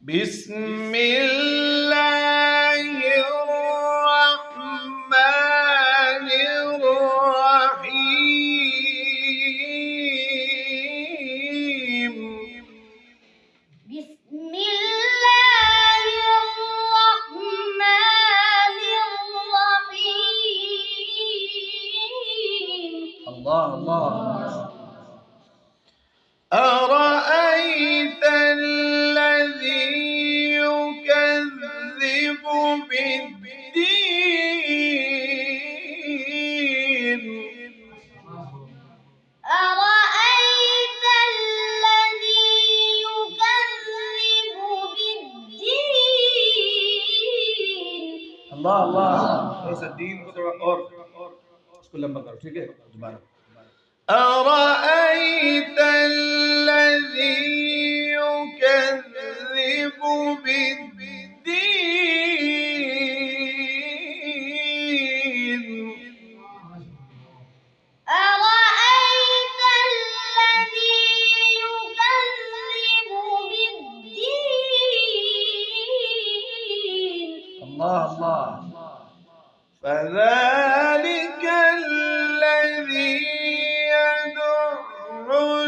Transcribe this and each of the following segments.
بسم الله الرحمن الرحيم. بسم الله الرحمن الرحيم. الله الله. أرأيت الذي يكذب بالدين. أرأيت الذي يكذب بالدين. الله الله. बस दीन को थोड़ा और उसको लंबा करो, ठीक है? दोबारा أرأيت الذي يكذب بالدين. أرأيت الذي يكذب بالدين. الله الله. فذلك الذي يدع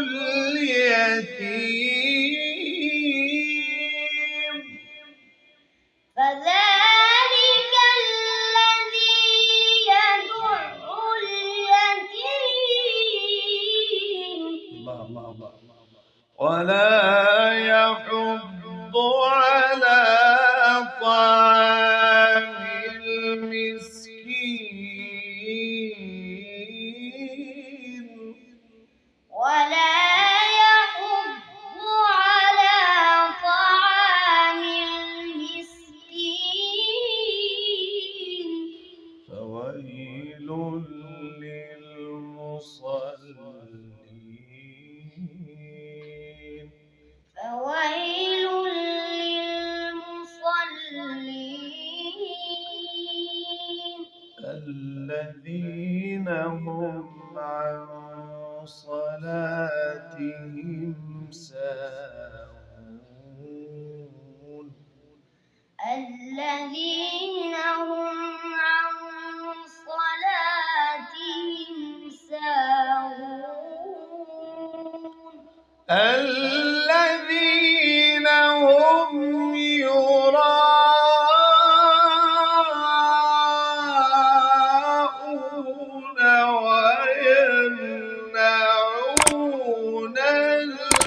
اليتيم. فذلك الذي يدع اليتيم. الله الله الله. ولا يحض على طعام المسكين. ولا يحض على طعام المسكين. فويل للمصلين. فويل للمصلين. الذين هم عن صلاتهم ساهون. الذين هم عن صلاتهم ساهون. الذين هم يراءون ويمنعون الماعون.